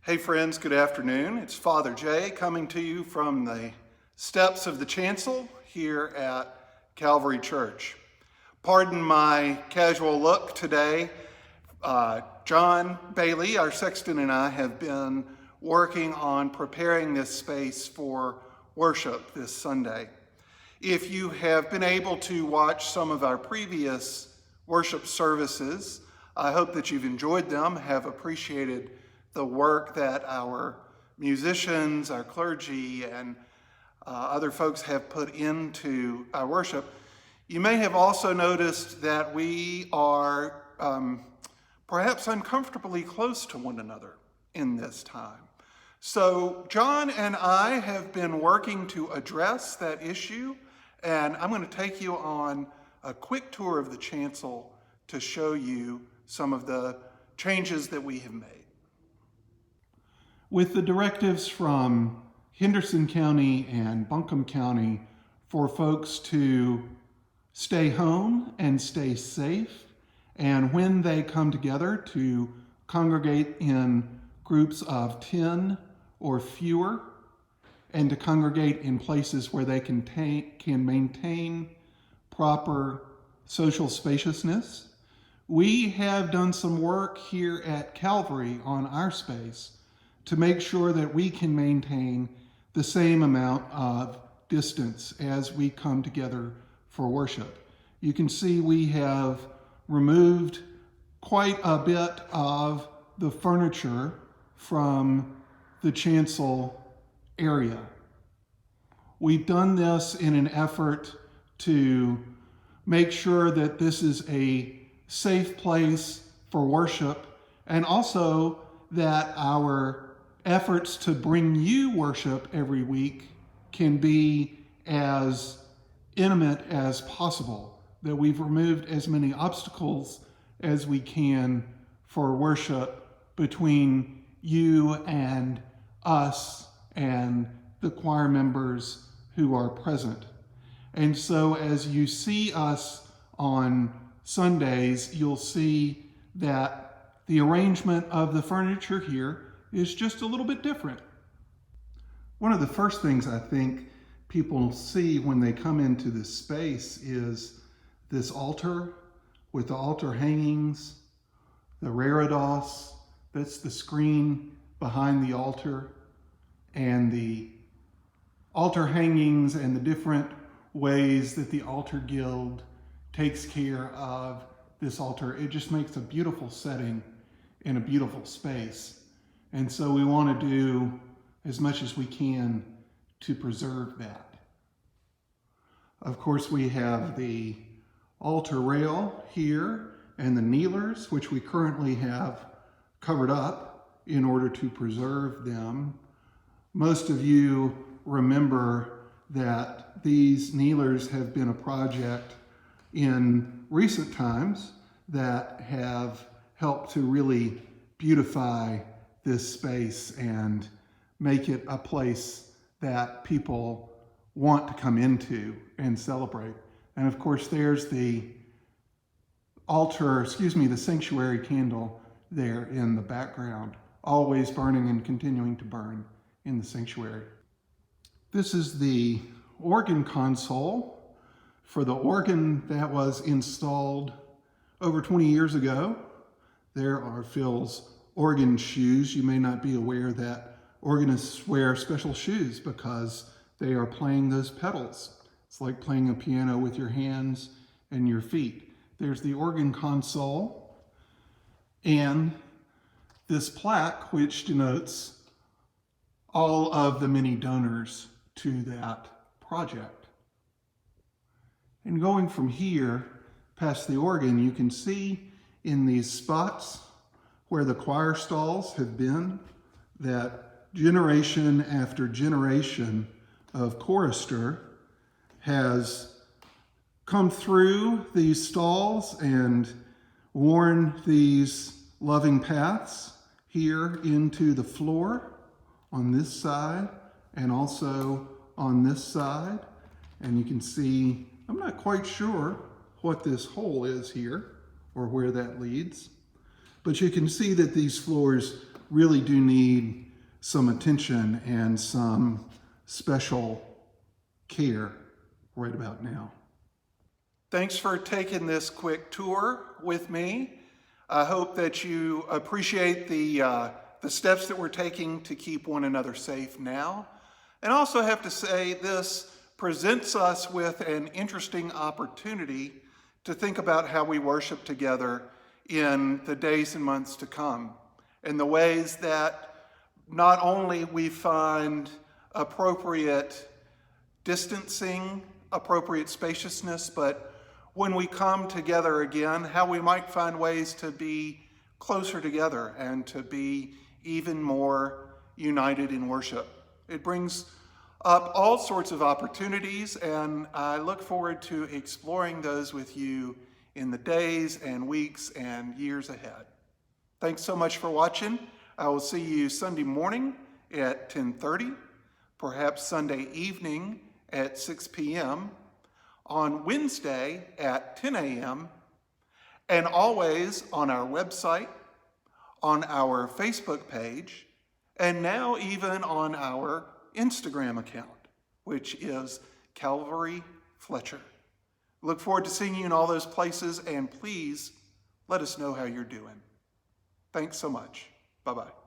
Hey friends, good afternoon. It's Father Jay coming to you from the steps of the chancel here at Calvary Church. Pardon my casual look today. John Bailey, our sexton, and I have been working on preparing this space for worship this Sunday. If you have been able to watch some of our previous worship services, I hope that you've enjoyed them, have appreciated the work that our musicians, our clergy, and other folks have put into our worship. You may have also noticed that we are perhaps uncomfortably close to one another in this time. So John and I have been working to address that issue, and I'm going to take you on a quick tour of the chancel to show you some of the changes that we have made. With the directives from Henderson County and Buncombe County for folks to stay home and stay safe, and when they come together to congregate in groups of 10 or fewer, and to congregate in places where they can maintain proper social spaciousness, we have done some work here at Calvary on our space to make sure that we can maintain the same amount of distance as we come together for worship. You can see we have removed quite a bit of the furniture from the chancel area. We've done this in an effort to make sure that this is a safe place for worship, and also that our efforts to bring you worship every week can be as intimate as possible, that we've removed as many obstacles as we can for worship between you and us and the choir members who are present. And so as you see us on Sundays, you'll see that the arrangement of the furniture here is just a little bit different. One of the first things I think people see when they come into this space is this altar with the altar hangings, the reredos, that's the screen behind the altar, and the altar hangings and the different ways that the altar guild takes care of this altar. It just makes a beautiful setting in a beautiful space. And so we want to do as much as we can to preserve that. Of course, we have the altar rail here and the kneelers, which we currently have covered up in order to preserve them. Most of you remember that these kneelers have been a project in recent times that have helped to really beautify this space and make it a place that people want to come into and celebrate. And of course, there's the the sanctuary candle there in the background, always burning and continuing to burn in the sanctuary. This is the organ console for the organ that was installed over 20 years ago. There are Phil's organ shoes. You may not be aware that organists wear special shoes because they are playing those pedals. It's like playing a piano with your hands and your feet. There's the organ console and this plaque which denotes all of the many donors to that project. And going from here past the organ, you can see in these spots where the choir stalls have been that generation after generation of chorister has come through these stalls and worn these loving paths here into the floor on this side and also on this side. And you can see, I'm not quite sure what this hole is here or where that leads, but you can see that these floors really do need some attention and some special care right about now. Thanks for taking this quick tour with me. I hope that you appreciate the steps that we're taking to keep one another safe now. And I also have to say, this presents us with an interesting opportunity to think about how we worship together in the days and months to come, and the ways that not only we find appropriate distancing, appropriate spaciousness, but when we come together again, how we might find ways to be closer together and to be even more united in worship. It brings up all sorts of opportunities, and I look forward to exploring those with you in the days and weeks and years ahead. Thanks so much for watching. I will see you Sunday morning at 10:30, perhaps Sunday evening at 6 p.m., on Wednesday at 10 a.m., and always on our website, on our Facebook page, and now even on our Instagram account, which is Calvary Fletcher. Look forward to seeing you in all those places, and please let us know how you're doing. Thanks so much. Bye-bye.